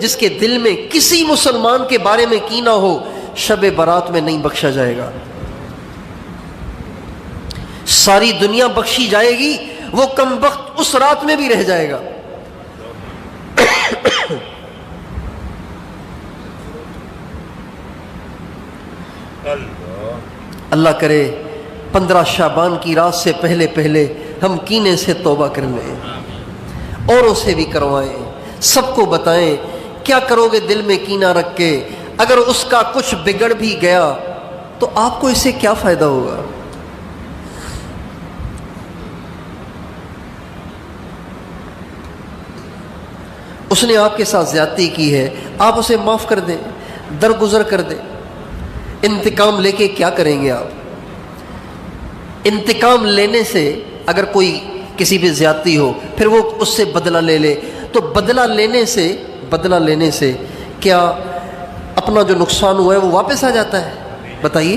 جس کے دل میں کسی مسلمان کے بارے میں کینہ ہو شب برات میں نہیں بخشا جائے گا. ساری دنیا بخشی جائے گی، وہ کمبخت اس رات میں بھی رہ جائے گا. اللہ کرے 15 شعبان کی رات سے پہلے پہلے ہم کینے سے توبہ کر لیں، اوروں سے بھی کروائیں، سب کو بتائیں. کیا کرو گے دل میں کینہ رکھ کے؟ اگر اس کا کچھ بگڑ بھی گیا تو آپ کو اس سے کیا فائدہ ہوگا؟ اس نے آپ کے ساتھ زیادتی کی ہے، آپ اسے معاف کر دیں، درگزر کر دیں. انتقام لے کے کیا کریں گے آپ؟ انتقام لینے سے اگر کوئی کسی پہ زیادتی ہو پھر وہ اس سے بدلہ لے لے، تو بدلہ لینے سے کیا اپنا جو نقصان ہوا ہے وہ واپس آ جاتا ہے؟ بتائیے.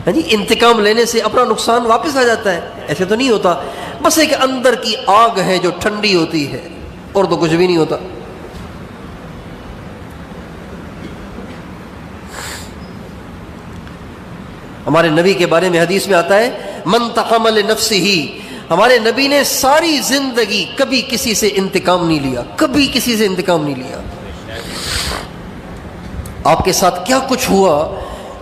ہاں جی، انتقام لینے سے اپنا نقصان واپس آ جاتا ہے؟ ایسے تو نہیں ہوتا. بس ایک اندر کی آگ ہے جو ٹھنڈی ہوتی ہے، اور تو کچھ بھی نہیں ہوتا. ہمارے نبی کے بارے میں حدیث میں آتا ہے من تقام لنفسہ، ہمارے نبی نے ساری زندگی کبھی کسی سے انتقام نہیں لیا، کبھی کسی سے انتقام نہیں لیا. آپ کے ساتھ کیا کچھ ہوا،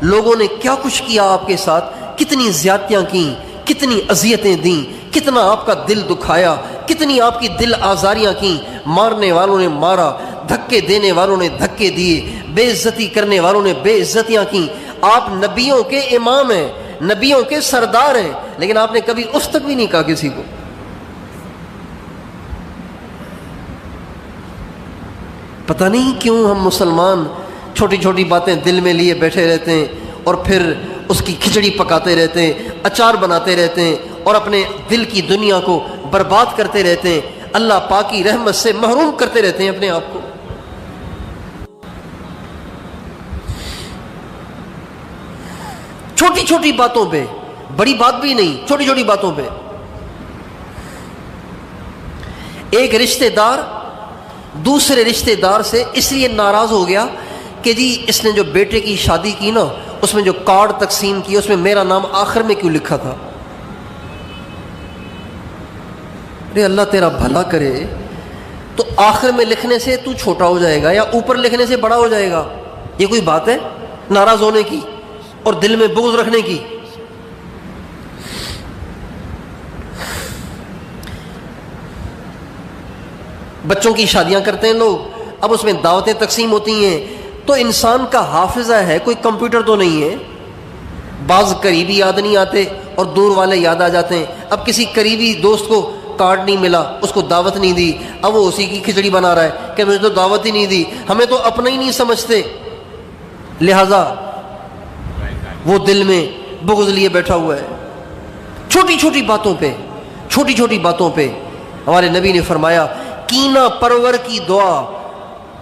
لوگوں نے کیا کچھ کیا آپ کے ساتھ، کتنی زیادتیاں کیں، کتنی اذیتیں دیں، کتنا آپ کا دل دکھایا، کتنی آپ کی دل آزاریاں کیں. مارنے والوں نے مارا، دھکے دینے والوں نے دھکے دیے، بے عزتی کرنے والوں نے بے عزتیاں کیں. آپ نبیوں کے امام ہیں، نبیوں کے سردار ہیں، لیکن آپ نے کبھی اس تک بھی نہیں کہا کسی کو. پتہ نہیں کیوں ہم مسلمان چھوٹی چھوٹی باتیں دل میں لیے بیٹھے رہتے ہیں اور پھر اس کی کھچڑی پکاتے رہتے ہیں، اچار بناتے رہتے ہیں اور اپنے دل کی دنیا کو برباد کرتے رہتے ہیں، اللہ پاک کی رحمت سے محروم کرتے رہتے ہیں اپنے آپ کو. چھوٹی چھوٹی باتوں پہ، بڑی بات بھی نہیں، چھوٹی چھوٹی باتوں پہ. ایک رشتہ دار دوسرے رشتہ دار سے اس لیے ناراض ہو گیا کہ جی اس نے جو بیٹے کی شادی کی نا، اس میں جو کارڈ تقسیم کی اس میں میرا نام آخر میں کیوں لکھا تھا؟ ارے اللہ تیرا بھلا کرے، تو آخر میں لکھنے سے تو چھوٹا ہو جائے گا یا اوپر لکھنے سے بڑا ہو جائے گا؟ یہ کوئی بات ہے ناراض ہونے کی اور دل میں بغض رکھنے کی؟ بچوں کی شادیاں کرتے ہیں لوگ، اب اس میں دعوتیں تقسیم ہوتی ہیں، تو انسان کا حافظہ ہے، کوئی کمپیوٹر تو نہیں ہے. بعض قریبی یاد نہیں آتے اور دور والے یاد آ جاتے ہیں. اب کسی قریبی دوست کو کارڈ نہیں ملا، اس کو دعوت نہیں دی، اب وہ اسی کی کھچڑی بنا رہا ہے کہ مجھے تو دعوت ہی نہیں دی، ہمیں تو اپنا ہی نہیں سمجھتے، لہذا وہ دل میں بغض لیے بیٹھا ہوا ہے. چھوٹی چھوٹی باتوں پہ ہمارے نبی نے فرمایا کینہ پرور کی دعا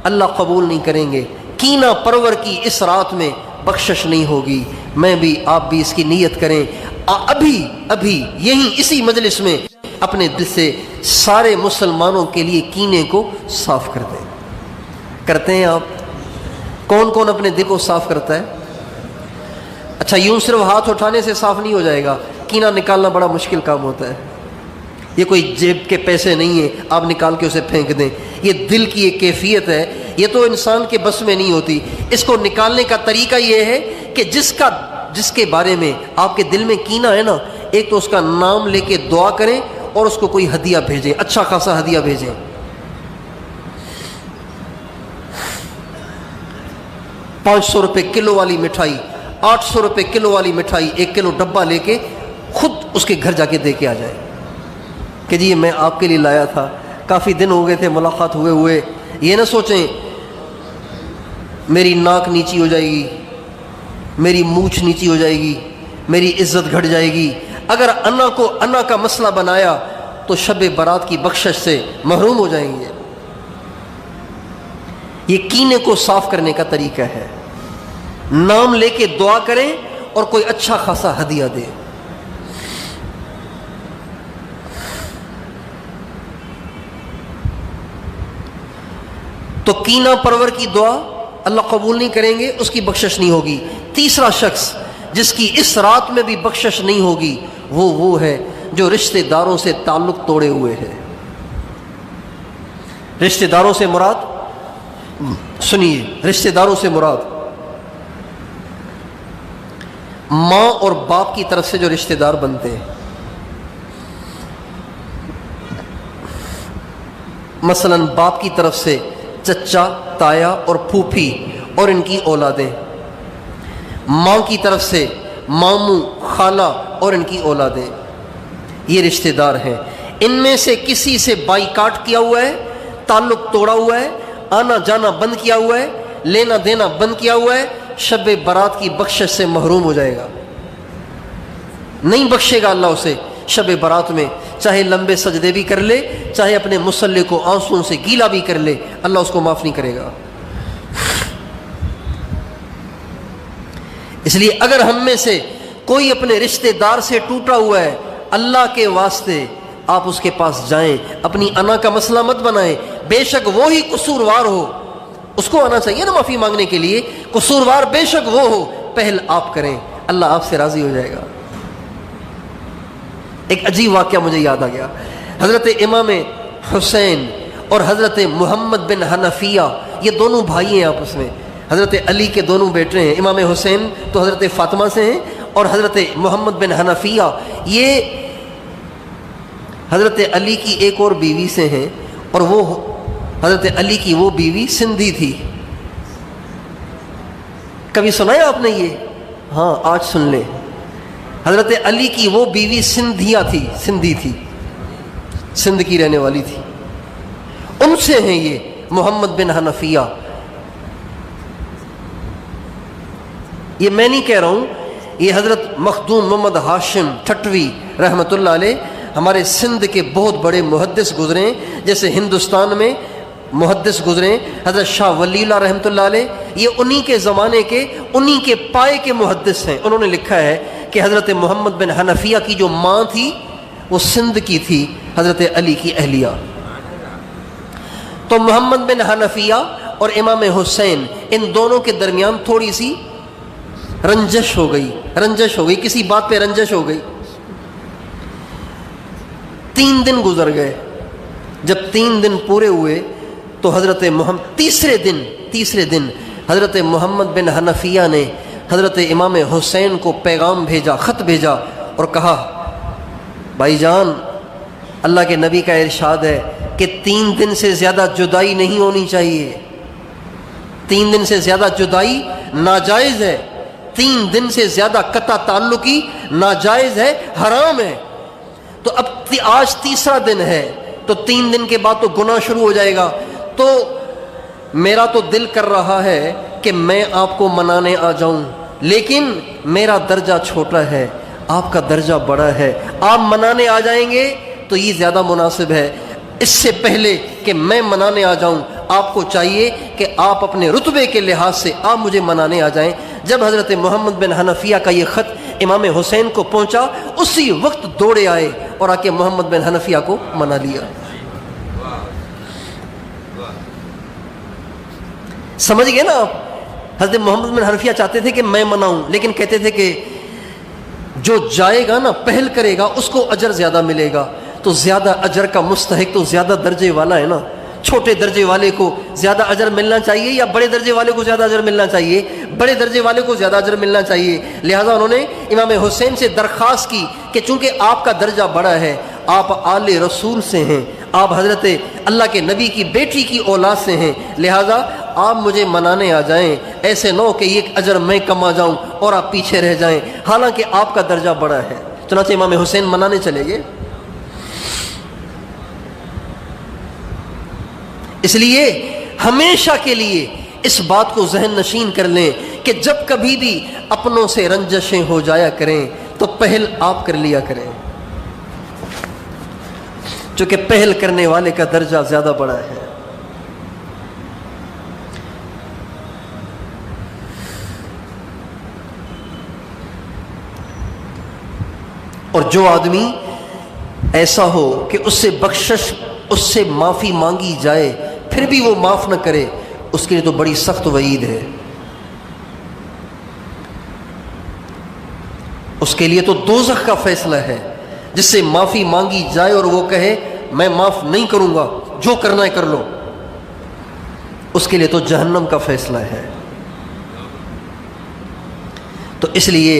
اللہ قبول نہیں کریں گے، کینہ پرور کی اس رات میں بخشش نہیں ہوگی. میں بھی آپ بھی اس کی نیت کریں، ابھی یہیں اسی مجلس میں اپنے دل سے سارے مسلمانوں کے لیے کینے کو صاف کر دیں. کرتے ہیں آپ؟ کون کون اپنے دل کو صاف کرتا ہے؟ اچھا، یوں صرف ہاتھ اٹھانے سے صاف نہیں ہو جائے گا، کینہ نکالنا بڑا مشکل کام ہوتا ہے. یہ کوئی جیب کے پیسے نہیں ہیں آپ نکال کے اسے پھینک دیں، یہ دل کی ایک کیفیت ہے، یہ تو انسان کے بس میں نہیں ہوتی. اس کو نکالنے کا طریقہ یہ ہے کہ جس کے بارے میں آپ کے دل میں کینہ ہے نا، ایک تو اس کا نام لے کے دعا کریں اور اس کو کوئی ہدیہ بھیجیں، اچھا خاصا ہدیہ بھیجیں. 500 روپے کلو والی مٹھائی، 800 روپے کلو والی مٹھائی، 1 کلو ڈبہ لے کے خود اس کے گھر جا کے دے کے آ جائے کہ جی یہ میں آپ کے لیے لایا تھا، کافی دن ہو گئے تھے ملاقات ہوئے. یہ نہ سوچیں میری ناک نیچی ہو جائے گی، میری مونچھ نیچی ہو جائے گی، میری عزت گھٹ جائے گی. اگر انا کا مسئلہ بنایا تو شب برات کی بخشش سے محروم ہو جائیں گے. یہ کینے کو صاف کرنے کا طریقہ ہے. نام لے کے دعا کریں اور کوئی اچھا خاصا ہدیہ دیں. تو کینہ پرور کی دعا اللہ قبول نہیں کریں گے، اس کی بخشش نہیں ہوگی۔ تیسرا شخص جس کی اس رات میں بھی بخشش نہیں ہوگی وہ ہے جو رشتہ داروں سے تعلق توڑے ہوئے ہے۔ رشتہ داروں سے مراد، سنیے، رشتہ داروں سے مراد ماں اور باپ کی طرف سے جو رشتہ دار بنتے ہیں، مثلا باپ کی طرف سے چچا، تایا اور پھوپھی اور ان کی اولادیں، ماں کی طرف سے ماموں، خالہ اور ان کی اولادیں، یہ رشتہ دار ہیں۔ ان میں سے کسی سے بائیکاٹ کیا ہوا ہے، تعلق توڑا ہوا ہے، آنا جانا بند کیا ہوا ہے، لینا دینا بند کیا ہوا ہے، شب برات کی بخشش سے محروم ہو جائے گا، نہیں بخشے گا اللہ اسے شب برات میں، چاہے لمبے سجدے بھی کر لے، چاہے اپنے مصلی کو آنسوں سے گیلا بھی کر لے، اللہ اس کو معاف نہیں کرے گا۔ اس لیے اگر ہم میں سے کوئی اپنے رشتہ دار سے ٹوٹا ہوا ہے، اللہ کے واسطے آپ اس کے پاس جائیں، اپنی انا کا مسئلہ مت بنائیں، بے شک وہی قصوروار ہو، اس کو آنا چاہیے نا معافی مانگنے کے لیے، قصوروار بے شک وہ ہو، پہل آپ کریں، اللہ آپ سے راضی ہو جائے گا۔ ایک عجیب واقعہ مجھے یاد آ گیا، حضرت امام حسین اور حضرت محمد بن حنفیہ، یہ دونوں بھائی ہیں آپس میں، حضرت علی کے دونوں بیٹے ہیں، امام حسین تو حضرت فاطمہ سے ہیں اور حضرت محمد بن حنفیہ یہ حضرت علی کی ایک اور بیوی سے ہیں، اور وہ حضرت علی کی وہ بیوی سندھی تھی۔ کبھی سنا ہے آپ نے یہ؟ ہاں آج سن لیں، حضرت علی کی وہ بیوی سندھی تھی، سندھ کی رہنے والی تھی، ان سے ہیں یہ محمد بن حنفیہ۔ یہ میں نہیں کہہ رہا ہوں، یہ حضرت مخدوم محمد ہاشم ٹھٹوی رحمۃ اللہ علیہ ہمارے سندھ کے بہت بڑے محدث گزرے، جیسے ہندوستان میں محدث گزرے حضرت شاہ ولی اللہ رحمۃ اللہ علیہ، یہ انہی کے زمانے کے، انہی کے پائے کے محدث ہیں۔ انہوں نے لکھا ہے کہ حضرت محمد بن حنفیہ کی جو ماں تھی وہ سندھ کی تھی، حضرت علی کی اہلیہ۔ تو محمد بن حنفیہ اور امام حسین، ان دونوں کے درمیان تھوڑی سی رنجش ہو گئی، کسی بات پہ رنجش ہو گئی۔ 3 دن گزر گئے، جب 3 دن پورے ہوئے تو حضرت تیسرے دن حضرت محمد بن حنفیہ نے حضرت امام حسین کو پیغام بھیجا، خط بھیجا اور کہا، بھائی جان، اللہ کے نبی کا ارشاد ہے کہ 3 دن سے زیادہ جدائی نہیں ہونی چاہیے، 3 دن سے زیادہ جدائی ناجائز ہے، 3 دن سے زیادہ قطع تعلقی ناجائز ہے، حرام ہے۔ تو اب آج تیسرا دن ہے، تو 3 دن کے بعد تو گناہ شروع ہو جائے گا، تو میرا تو دل کر رہا ہے کہ میں آپ کو منانے آ جاؤں، لیکن میرا درجہ چھوٹا ہے، آپ کا درجہ بڑا ہے، آپ منانے آ جائیں گے تو یہ زیادہ مناسب ہے۔ اس سے پہلے کہ میں منانے آ جاؤں، آپ کو چاہیے کہ آپ اپنے رتبے کے لحاظ سے آپ مجھے منانے آ جائیں۔ جب حضرت محمد بن حنفیہ کا یہ خط امام حسین کو پہنچا، اسی وقت دوڑے آئے اور آ کے محمد بن حنفیہ کو منا لیا۔ سمجھ گئے نا آپ؟ حضرت محمد بن حنفیہ چاہتے تھے کہ میں مناؤں، لیکن کہتے تھے کہ جو جائے گا نا، پہل کرے گا، اس کو اجر زیادہ ملے گا۔ تو زیادہ اجر کا مستحق تو زیادہ درجے والا ہے نا، چھوٹے درجے والے کو زیادہ اجر ملنا چاہیے یا بڑے درجے والے کو زیادہ اجر ملنا چاہیے؟ بڑے درجے والے کو زیادہ اجر ملنا چاہیے۔ لہٰذا انہوں نے امام حسین سے درخواست کی کہ چونکہ آپ کا درجہ بڑا ہے، آپ آل رسول سے ہیں، آپ حضرت اللہ کے نبی کی بیٹی کی اولاد سے ہیں، لہٰذا آپ مجھے منانے آ جائیں، ایسے نہ ہو کہ یہ اجر میں کما جاؤں اور آپ پیچھے رہ جائیں، حالانکہ آپ کا درجہ بڑا ہے۔ چنانچہ امام حسین منانے چلے گئے۔ اس لیے ہمیشہ کے لیے اس بات کو ذہن نشین کر لیں کہ جب کبھی بھی اپنوں سے رنجشیں ہو جایا کریں تو پہل آپ کر لیا کریں، چونکہ پہل کرنے والے کا درجہ زیادہ بڑا ہے۔ اور جو آدمی ایسا ہو کہ اس سے بخشش، اس سے معافی مانگی جائے، پھر بھی وہ معاف نہ کرے، اس کے لیے تو بڑی سخت وعید ہے. اس کے لیے تو دوزخ کا فیصلہ ہے. جس سے معافی مانگی جائے اور وہ کہے میں معاف نہیں کروں گا، جو کرنا ہے کر لو، اس کے لیے تو جہنم کا فیصلہ ہے. تو اس لیے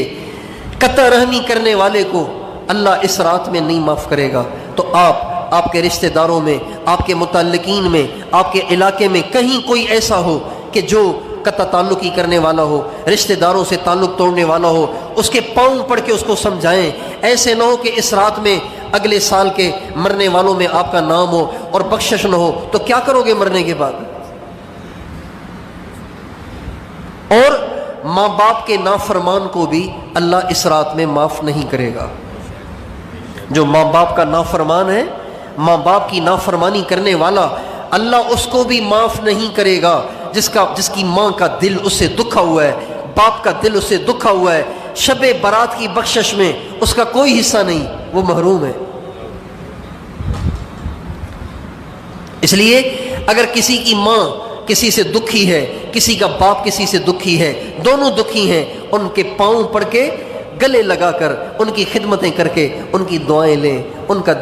قطع رحمی کرنے والے کو اللہ اس رات میں نہیں معاف کرے گا. تو آپ کے رشتہ داروں میں، آپ کے متعلقین میں، آپ کے علاقے میں کہیں کوئی ایسا ہو کہ جو قطع تعلقی کرنے والا ہو، رشتہ داروں سے تعلق توڑنے والا ہو، اس کے پاؤں پڑھ کے اس کو سمجھائیں. ایسے نہ ہو کہ اس رات میں اگلے سال کے مرنے والوں میں آپ کا نام ہو اور بخشش نہ ہو، تو کیا کرو گے مرنے کے بعد؟ اور ماں باپ کے نافرمان کو بھی اللہ اس رات میں معاف نہیں کرے گا. جو ماں باپ کا نافرمان ہے، ماں باپ کی نافرمانی کرنے والا، اللہ اس کو بھی معاف نہیں کرے گا. جس کی ماں کا دل اس سے دکھا ہوا ہے، باپ کا دل اس سے دکھا ہوا ہے، شب برات کی بخشش میں اس کا کوئی حصہ نہیں، وہ محروم ہے. اس لیے اگر کسی کی ماں کسی سے دکھی ہے، کسی کا باپ کسی سے دکھی ہے، دونوں دکھی ہیں، ان کے پاؤں پڑ کے گلے لگا کر ان کی خدمتیں کر کے ان کی دعائیں لیں، ان کا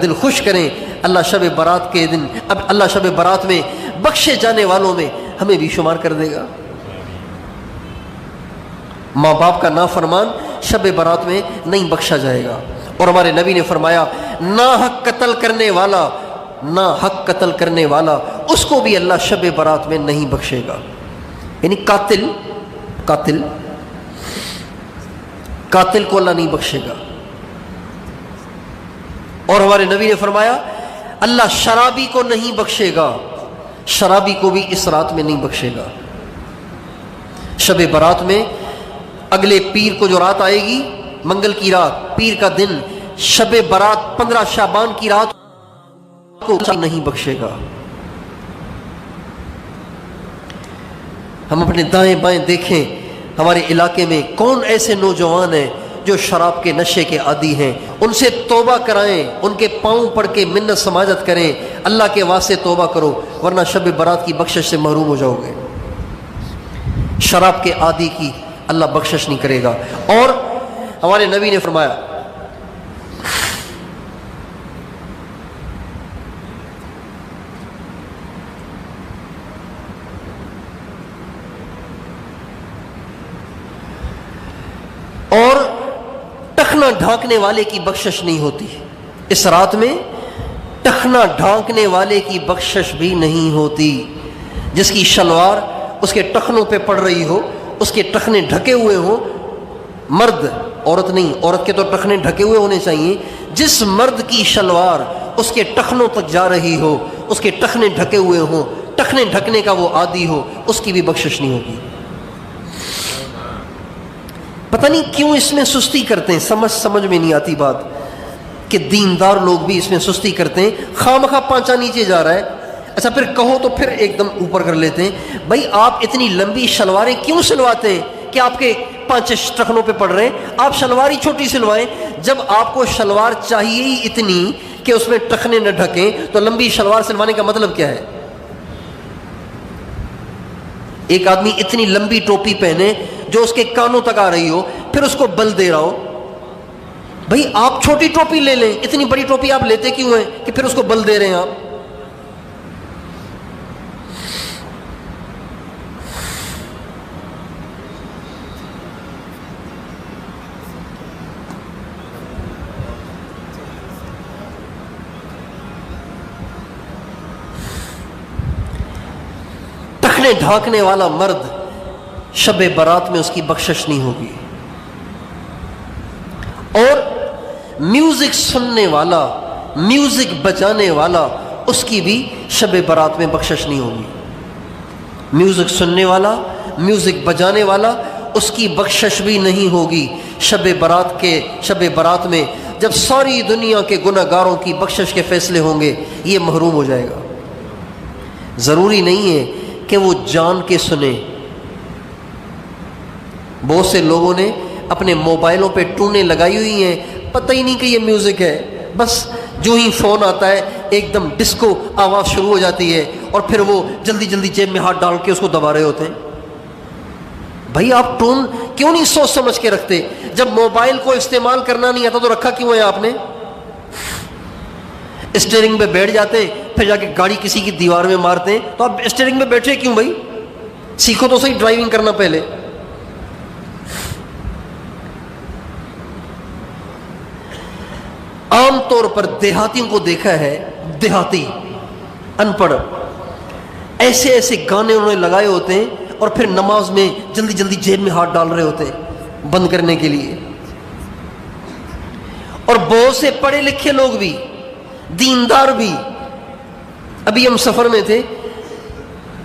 دل خوش کریں. اللہ شب برات کے دن، اب اللہ شب برات میں بخشے جانے والوں میں ہمیں بھی شمار کر دے گا. ماں باپ کا نافرمان شب برات میں نہیں بخشا جائے گا. اور ہمارے نبی نے فرمایا ناحق قتل کرنے والا اس کو بھی اللہ شب برات میں نہیں بخشے گا. یعنی قاتل کو اللہ نہیں بخشے گا. اور ہمارے نبی نے فرمایا اللہ شرابی کو نہیں بخشے گا، شرابی کو بھی اس رات میں نہیں بخشے گا. شب برات میں اگلے پیر کو جو رات آئے گی، منگل کی رات، پیر کا دن، شب برات 15 شعبان کی رات کو نہیں بخشے گا. ہم اپنے دائیں بائیں دیکھیں، ہمارے علاقے میں کون ایسے نوجوان ہیں جو شراب کے نشے کے عادی ہیں. ان سے توبہ کرائیں، ان کے پاؤں پڑھ کے منت سماجت کریں، اللہ کے واسطے توبہ کرو، ورنہ شب برات کی بخشش سے محروم ہو جاؤ گے. شراب کے عادی کی اللہ بخشش نہیں کرے گا. اور ہمارے نبی نے فرمایا اور ٹخنا ڈھانکنے والے کی بخشش نہیں ہوتی. اس رات میں ٹخنا ڈھانکنے والے کی بخشش بھی نہیں ہوتی. جس کی شلوار اس کے ٹخنوں پہ پڑ رہی ہو، اس کے ٹخنے ڈھکے ہوئے ہوں، مرد، عورت نہیں، عورت کے تو ٹخنے ڈھکے ہوئے ہونے چاہیے. جس مرد کی شلوار اس کے ٹخنوں تک جا رہی ہو، اس کے ٹخنے ڈھکے ہوئے ہوں، ٹخنے ڈھکنے کا وہ عادی ہو، اس کی بھی بخشش نہیں ہوگی. پتہ نہیں کیوں اس میں سستی کرتے ہیں، سمجھ میں نہیں آتی بات کہ دیندار لوگ بھی اس میں سستی کرتے ہیں. خواہ مخواہ پانچا نیچے جا رہا ہے، اچھا پھر کہو تو پھر ایک دم اوپر کر لیتے ہیں. بھائی آپ اتنی لمبی شلواریں کیوں سلواتے ہیں کہ آپ کے 5 ٹخنوں پہ پڑ رہے ہیں؟ آپ شلوار ہی چھوٹی سلوائیں. جب آپ کو شلوار چاہیے ہی اتنی کہ اس میں ٹخنے نہ ڈھکیں، تو لمبی شلوار سلوانے کا مطلب کیا ہے؟ ایک آدمی اتنی لمبی ٹوپی پہنے جو اس کے کانوں تک آ رہی ہو، پھر اس کو بل دے رہا ہو. بھائی آپ چھوٹی ٹوپی لے لیں، اتنی بڑی ٹوپی آپ لیتے کیوں ہیں کہ پھر اس کو بل دے رہے ہیں آپ؟ ٹخنے ڈھانکنے والا مرد شب برات میں اس کی بخشش نہیں ہوگی. اور میوزک سننے والا، میوزک بجانے والا، اس کی بھی شب برات میں بخشش نہیں ہوگی. میوزک سننے والا، میوزک بجانے والا، اس کی بخشش بھی نہیں ہوگی. شب برات میں جب ساری دنیا کے گناہ گاروں کی بخشش کے فیصلے ہوں گے، یہ محروم ہو جائے گا. ضروری نہیں ہے کہ وہ جان کے سنیں. بہت سے لوگوں نے اپنے موبائلوں پہ ٹونیں لگائی ہوئی ہیں، پتہ ہی نہیں کہ یہ میوزک ہے، بس جو ہی فون آتا ہے ایک دم ڈسکو آواز شروع ہو جاتی ہے اور پھر وہ جلدی جلدی جیب میں ہاتھ ڈال کے اس کو دبا رہے ہوتے ہیں. بھائی آپ ٹون کیوں نہیں سوچ سمجھ کے رکھتے؟ جب موبائل کو استعمال کرنا نہیں آتا تو رکھا کیوں ہے آپ نے؟ اسٹیئرنگ پہ بیٹھ جاتے پھر جا کے گاڑی کسی کی دیوار میں مارتے ہیں، تو آپ اسٹیئرنگ پہ بیٹھے کیوں بھائی؟ سیکھو تو صحیح ڈرائیونگ کرنا پہلے. عام طور پر دیہاتیوں کو دیکھا ہے، دیہاتی ان پڑھ ایسے ایسے گانے انہوں نے لگائے ہوتے ہیں اور پھر نماز میں جلدی جلدی جیب میں ہاتھ ڈال رہے ہوتے ہیں بند کرنے کے لیے. اور بہت سے پڑھے لکھے لوگ بھی، دیندار بھی. ابھی ہم سفر میں تھے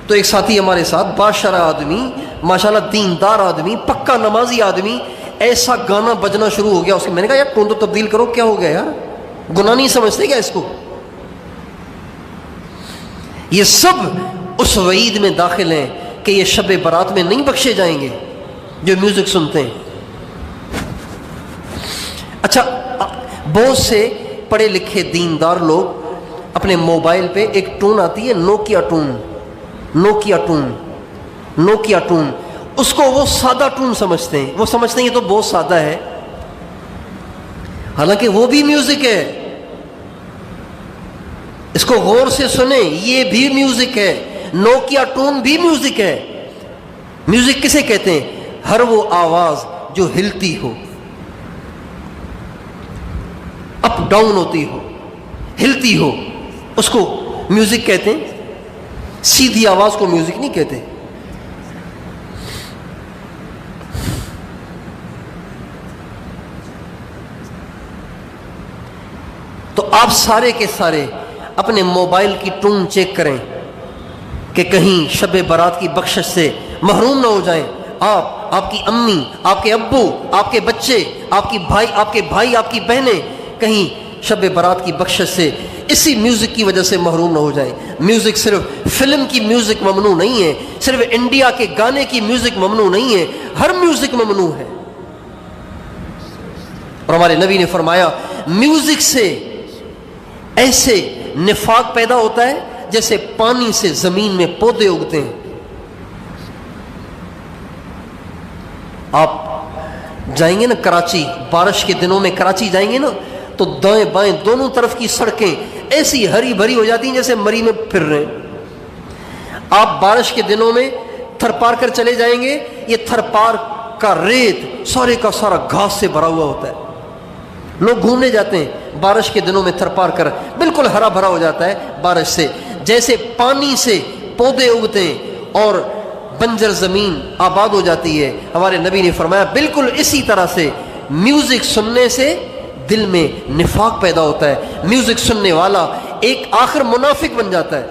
تو ایک ساتھی ہمارے ساتھ باشرہ آدمی، ماشاءاللہ دیندار آدمی، پکا نمازی آدمی، ایسا گانا بجنا شروع ہو گیا اس کے. میں نے کہا یار ٹون تو تبدیل کرو، کیا ہو گیا یار؟ گناہ نہیں سمجھتے کیا اس کو؟ یہ سب اس وعید میں داخل ہیں کہ یہ شب برات میں نہیں بخشے جائیں گے جو میوزک سنتے ہیں. اچھا، بہت سے پڑھے لکھے دیندار لوگ اپنے موبائل پہ ایک ٹون آتی ہے Nokia tone, Nokia tone, Nokia tone, اس کو وہ سادہ ٹون سمجھتے ہیں. وہ سمجھتے ہیں یہ تو بہت سادہ ہے، حالانکہ وہ بھی میوزک ہے. اس کو غور سے سنیں، یہ بھی میوزک ہے. نوکیا ٹون بھی میوزک ہے. میوزک کسے کہتے ہیں؟ ہر وہ آواز جو ہلتی ہو، اپ ڈاؤن ہوتی ہو، ہلتی ہو، اس کو میوزک کہتے ہیں. سیدھی آواز کو میوزک نہیں کہتے. تو آپ سارے کے سارے اپنے موبائل کی ٹون چیک کریں کہ کہیں شب برات کی بخشش سے محروم نہ ہو جائیں. آپ کی امی، آپ کے ابو، آپ کے بچے، آپ کے بھائی، آپ کی بہنیں کہیں شب برات کی بخشش سے اسی میوزک کی وجہ سے محروم نہ ہو جائیں. میوزک صرف فلم کی میوزک ممنوع نہیں ہے، صرف انڈیا کے گانے کی میوزک ممنوع نہیں ہے، ہر میوزک ممنوع ہے. اور ہمارے نبی نے فرمایا میوزک سے ایسے نفاق پیدا ہوتا ہے جیسے پانی سے زمین میں پودے اگتے ہیں. آپ جائیں گے نا کراچی، بارش کے دنوں میں کراچی جائیں گے نا تو دائیں بائیں دونوں طرف کی سڑکیں ایسی ہری بھری ہو جاتی ہیں جیسے مری میں پھر رہے ہیں. آپ بارش کے دنوں میں تھر پار کر چلے جائیں گے، یہ تھر پار کا ریت سارے کا سارا گھاس سے بھرا ہوا ہوتا ہے. لوگ گھومنے جاتے ہیں بارش کے دنوں میں تھر پار کر، بالکل ہرا بھرا ہو جاتا ہے بارش سے. جیسے پانی سے پودے اگتے ہیں اور بنجر زمین آباد ہو جاتی ہے، ہمارے نبی نے فرمایا بالکل اسی طرح سے میوزک سننے سے دل میں نفاق پیدا ہوتا ہے. میوزک سننے والا ایک آخر منافق بن جاتا ہے.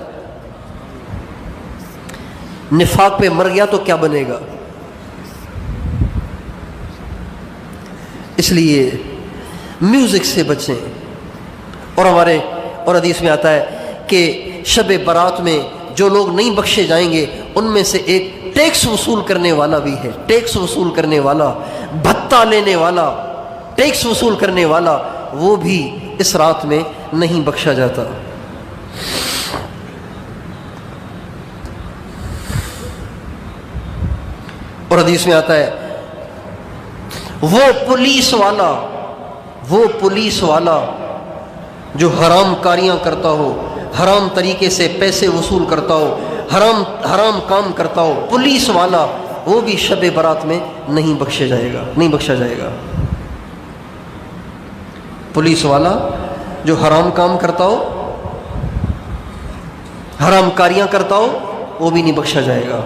نفاق پہ مر گیا تو کیا بنے گا؟ اس لیے میوزک سے بچیں. اور حدیث میں آتا ہے کہ شب برات میں جو لوگ نہیں بخشے جائیں گے ان میں سے ایک ٹیکس وصول کرنے والا بھی ہے. ٹیکس وصول کرنے والا، بھتہ لینے والا، ٹیکس وصول کرنے والا، وہ بھی اس رات میں نہیں بخشا جاتا. اور حدیث میں آتا ہے وہ پولیس والا جو حرام کاریاں کرتا ہو، حرام طریقے سے پیسے وصول کرتا ہو، حرام کام کرتا ہو، پولیس والا، وہ بھی شب برات میں نہیں بخشا جائے گا. پولیس والا جو حرام کام کرتا ہو، حرام کاریاں کرتا ہو، وہ بھی نہیں بخشا جائے گا.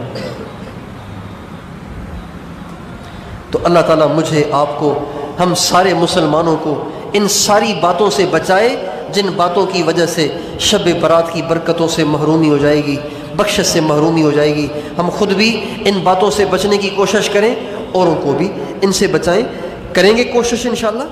تو اللہ تعالیٰ مجھے، آپ کو، ہم سارے مسلمانوں کو ان ساری باتوں سے بچائے جن باتوں کی وجہ سے شب برات کی برکتوں سے محرومی ہو جائے گی، بخشش سے محرومی ہو جائے گی. ہم خود بھی ان باتوں سے بچنے کی کوشش کریں، اوروں کو بھی ان سے بچائیں. کریں گے کوشش انشاءاللہ.